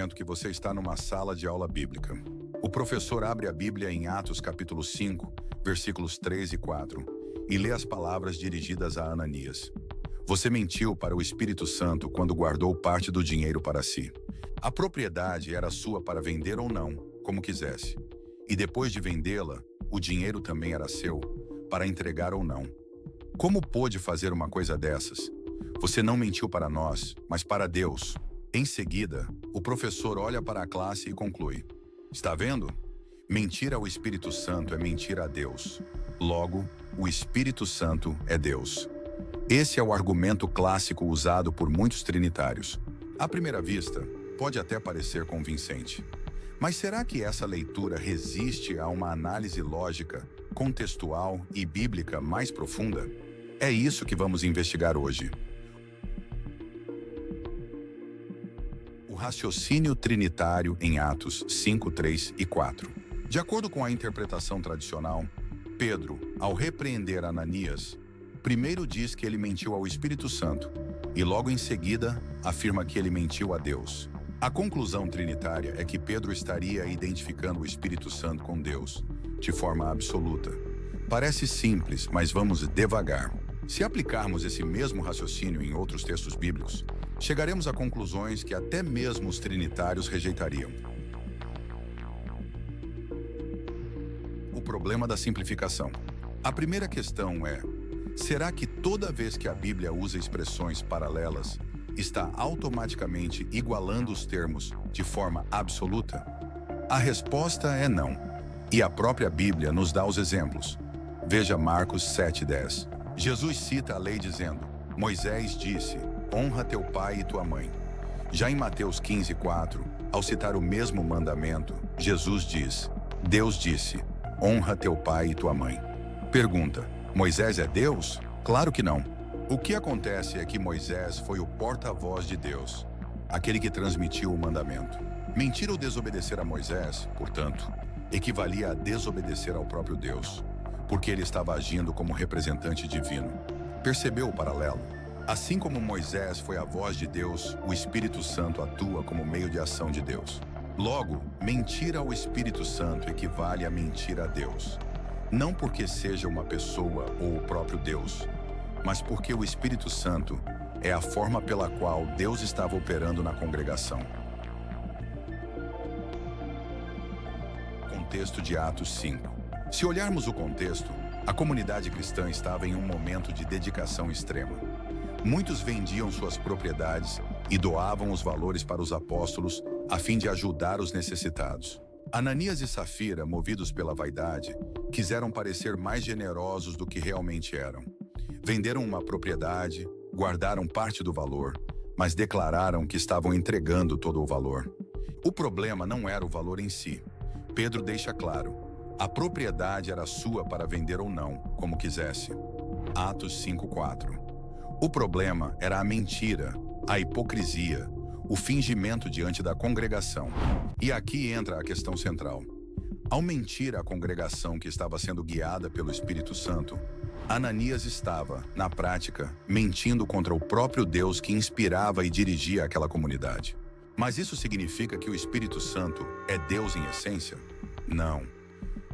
pressentimento que você está numa sala de aula bíblica. O professor abre a Bíblia em Atos capítulo 5, versículos 3 e 4, e lê as palavras dirigidas a Ananias. Você mentiu para o Espírito Santo quando guardou parte do dinheiro para si. A propriedade era sua para vender ou não, como quisesse. E depois de vendê-la, o dinheiro também era seu, para entregar ou não. Como pôde fazer uma coisa dessas? Você não mentiu para nós, mas para Deus. Em seguida, o professor olha para a classe e conclui: está vendo? Mentir ao Espírito Santo é mentir a Deus. Logo, o Espírito Santo é Deus. Esse é o argumento clássico usado por muitos trinitários. À primeira vista, pode até parecer convincente. Mas será que essa leitura resiste a uma análise lógica, contextual e bíblica mais profunda? É isso que vamos investigar hoje. O raciocínio trinitário em Atos 5, 3 e 4. De acordo com a interpretação tradicional, Pedro, ao repreender Ananias, primeiro diz que ele mentiu ao Espírito Santo e logo em seguida afirma que ele mentiu a Deus. A conclusão trinitária é que Pedro estaria identificando o Espírito Santo com Deus, de forma absoluta. Parece simples, mas vamos devagar. Se aplicarmos esse mesmo raciocínio em outros textos bíblicos, chegaremos a conclusões que até mesmo os trinitários rejeitariam. O problema da simplificação. A primeira questão é: será que toda vez que a Bíblia usa expressões paralelas, está automaticamente igualando os termos de forma absoluta? A resposta é não. E a própria Bíblia nos dá os exemplos. Veja Marcos 7:10. Jesus cita a lei dizendo: Moisés disse, honra teu pai e tua mãe. Já em Mateus 15:4, ao citar o mesmo mandamento, Jesus diz: Deus disse, honra teu pai e tua mãe. Pergunta: Moisés é Deus? Claro que não. O que acontece é que Moisés foi o porta-voz de Deus, aquele que transmitiu o mandamento. Mentir ou desobedecer a Moisés, portanto, equivalia a desobedecer ao próprio Deus, porque ele estava agindo como representante divino. Percebeu o paralelo? Assim como Moisés foi a voz de Deus, o Espírito Santo atua como meio de ação de Deus. Logo, mentir ao Espírito Santo equivale a mentir a Deus. Não porque seja uma pessoa ou o próprio Deus, mas porque o Espírito Santo é a forma pela qual Deus estava operando na congregação. Contexto de Atos 5. Se olharmos o contexto, a comunidade cristã estava em um momento de dedicação extrema. Muitos vendiam suas propriedades e doavam os valores para os apóstolos a fim de ajudar os necessitados. Ananias e Safira, movidos pela vaidade, quiseram parecer mais generosos do que realmente eram. Venderam uma propriedade, guardaram parte do valor, mas declararam que estavam entregando todo o valor. O problema não era o valor em si. Pedro deixa claro: a propriedade era sua para vender ou não, como quisesse. Atos 5:4. O problema era a mentira, a hipocrisia, o fingimento diante da congregação. E aqui entra a questão central. Ao mentir à congregação que estava sendo guiada pelo Espírito Santo, Ananias estava, na prática, mentindo contra o próprio Deus que inspirava e dirigia aquela comunidade. Mas isso significa que o Espírito Santo é Deus em essência? Não.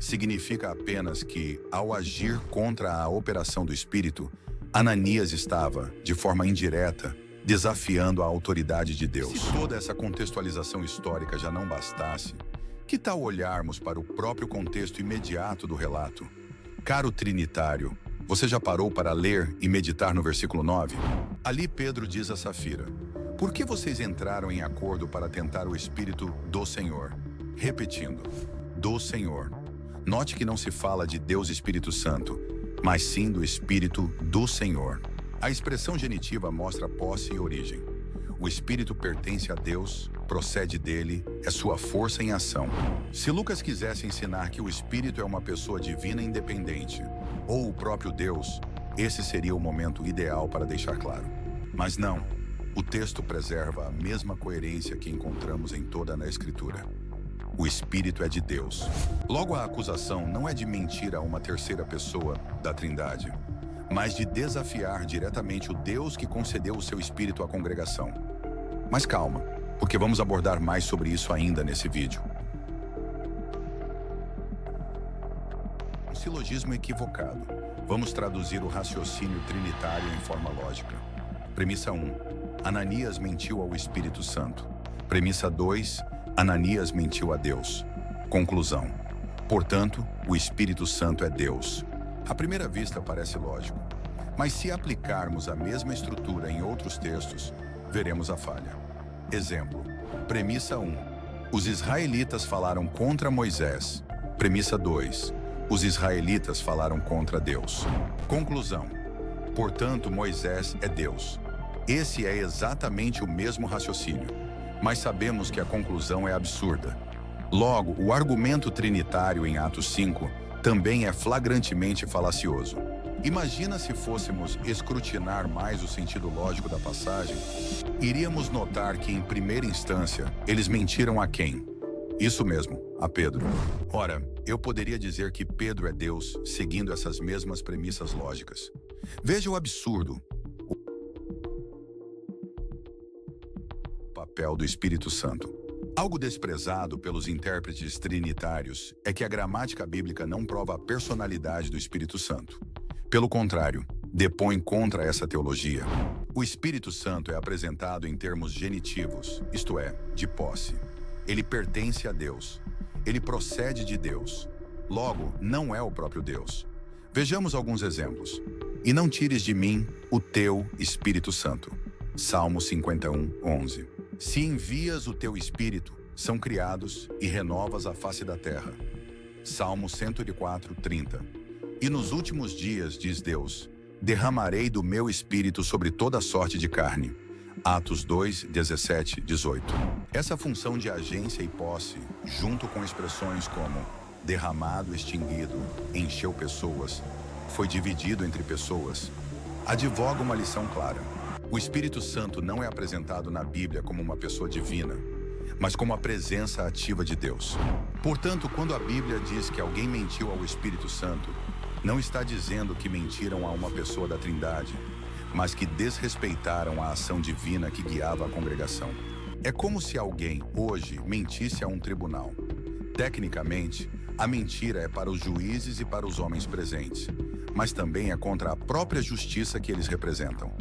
Significa apenas que, ao agir contra a operação do Espírito, Ananias estava, de forma indireta, desafiando a autoridade de Deus. Se toda essa contextualização histórica já não bastasse, que tal olharmos para o próprio contexto imediato do relato? Caro trinitário, você já parou para ler e meditar no versículo 9? Ali Pedro diz a Safira: por que vocês entraram em acordo para tentar o Espírito do Senhor? Repetindo, do Senhor. Note que não se fala de Deus Espírito Santo, mas sim do Espírito do Senhor. A expressão genitiva mostra posse e origem. O Espírito pertence a Deus, procede dele, é sua força em ação. Se Lucas quisesse ensinar que o Espírito é uma pessoa divina independente, ou o próprio Deus, esse seria o momento ideal para deixar claro. Mas não, o texto preserva a mesma coerência que encontramos em toda a Escritura. O Espírito é de Deus. Logo, a acusação não é de mentir a uma terceira pessoa da Trindade, mas de desafiar diretamente o Deus que concedeu o seu Espírito à congregação. Mas calma, porque vamos abordar mais sobre isso ainda nesse vídeo. Um silogismo equivocado. Vamos traduzir o raciocínio trinitário em forma lógica. Premissa 1. Ananias mentiu ao Espírito Santo. Premissa 2. Ananias mentiu a Deus. Conclusão. Portanto, o Espírito Santo é Deus. À primeira vista parece lógico, mas se aplicarmos a mesma estrutura em outros textos, veremos a falha. Exemplo. Premissa 1. Os israelitas falaram contra Moisés. Premissa 2. Os israelitas falaram contra Deus. Conclusão. Portanto, Moisés é Deus. Esse é exatamente o mesmo raciocínio, mas sabemos que a conclusão é absurda. Logo, o argumento trinitário em Atos 5 também é flagrantemente falacioso. Imagina se fôssemos escrutinar mais o sentido lógico da passagem, iríamos notar que, em primeira instância, eles mentiram a quem? Isso mesmo, a Pedro. Ora, eu poderia dizer que Pedro é Deus, seguindo essas mesmas premissas lógicas. Veja o absurdo. O papel do Espírito Santo. Algo desprezado pelos intérpretes trinitários é que a gramática bíblica não prova a personalidade do Espírito Santo. Pelo contrário, depõe contra essa teologia. O Espírito Santo é apresentado em termos genitivos, isto é, de posse. Ele pertence a Deus. Ele procede de Deus. Logo, não é o próprio Deus. Vejamos alguns exemplos. E não tires de mim o teu Espírito Santo. Salmo 51, 11. Se envias o teu Espírito, são criados e renovas a face da terra. Salmo 104, 30. E nos últimos dias, diz Deus, derramarei do meu Espírito sobre toda sorte de carne. Atos 2, 17, 18. Essa função de agência e posse, junto com expressões como derramado, extinguido, encheu pessoas, foi dividido entre pessoas, advoga uma lição clara. O Espírito Santo não é apresentado na Bíblia como uma pessoa divina, mas como a presença ativa de Deus. Portanto, quando a Bíblia diz que alguém mentiu ao Espírito Santo, não está dizendo que mentiram a uma pessoa da Trindade, mas que desrespeitaram a ação divina que guiava a congregação. É como se alguém, hoje, mentisse a um tribunal. Tecnicamente, a mentira é para os juízes e para os homens presentes, mas também é contra a própria justiça que eles representam.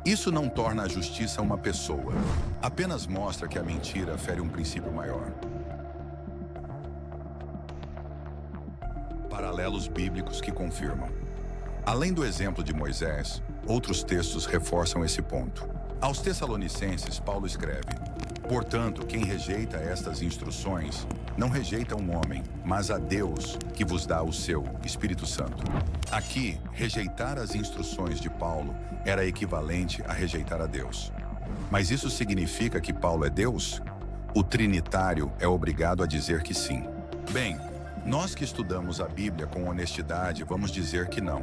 Isso não torna a justiça uma pessoa, apenas mostra que a mentira fere um princípio maior. Paralelos bíblicos que confirmam. Além do exemplo de Moisés, outros textos reforçam esse ponto. Aos Tessalonicenses, Paulo escreve: portanto, quem rejeita estas instruções, não rejeita um homem, mas a Deus, que vos dá o seu Espírito Santo. Aqui, rejeitar as instruções de Paulo era equivalente a rejeitar a Deus. Mas isso significa que Paulo é Deus? O trinitário é obrigado a dizer que sim. Bem, nós que estudamos a Bíblia com honestidade vamos dizer que não.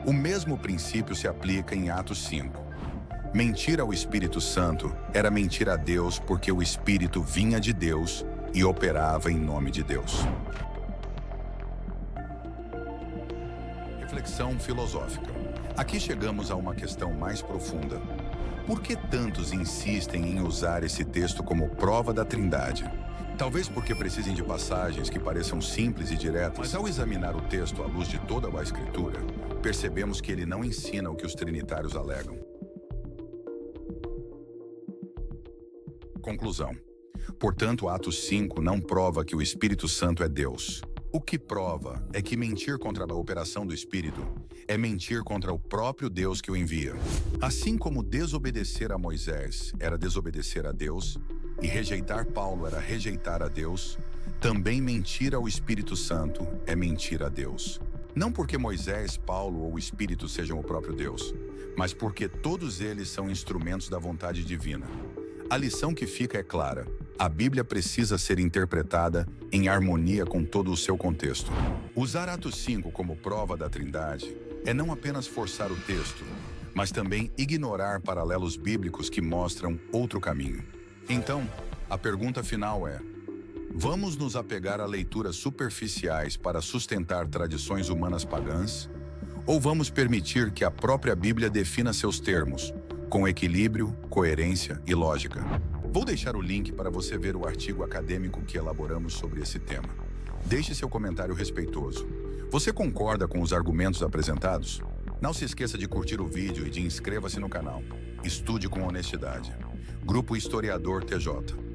O mesmo princípio se aplica em Atos 5. Mentir ao Espírito Santo era mentir a Deus porque o Espírito vinha de Deus e operava em nome de Deus. Reflexão filosófica. Aqui chegamos a uma questão mais profunda. Por que tantos insistem em usar esse texto como prova da Trindade? Talvez porque precisem de passagens que pareçam simples e diretas, mas ao examinar o texto à luz de toda a Escritura, percebemos que ele não ensina o que os trinitários alegam. Conclusão. Portanto, Atos 5 não prova que o Espírito Santo é Deus. O que prova é que mentir contra a operação do Espírito é mentir contra o próprio Deus que o envia. Assim como desobedecer a Moisés era desobedecer a Deus, e rejeitar Paulo era rejeitar a Deus, também mentir ao Espírito Santo é mentir a Deus. Não porque Moisés, Paulo ou o Espírito sejam o próprio Deus, mas porque todos eles são instrumentos da vontade divina. A lição que fica é clara. A Bíblia precisa ser interpretada em harmonia com todo o seu contexto. Usar Atos 5 como prova da Trindade é não apenas forçar o texto, mas também ignorar paralelos bíblicos que mostram outro caminho. Então, a pergunta final é: vamos nos apegar a leituras superficiais para sustentar tradições humanas pagãs? Ou vamos permitir que a própria Bíblia defina seus termos, com equilíbrio, coerência e lógica? Vou deixar o link para você ver o artigo acadêmico que elaboramos sobre esse tema. Deixe seu comentário respeitoso. Você concorda com os argumentos apresentados? Não se esqueça de curtir o vídeo e de inscreva-se no canal. Estude com honestidade. Grupo Historiador TJ.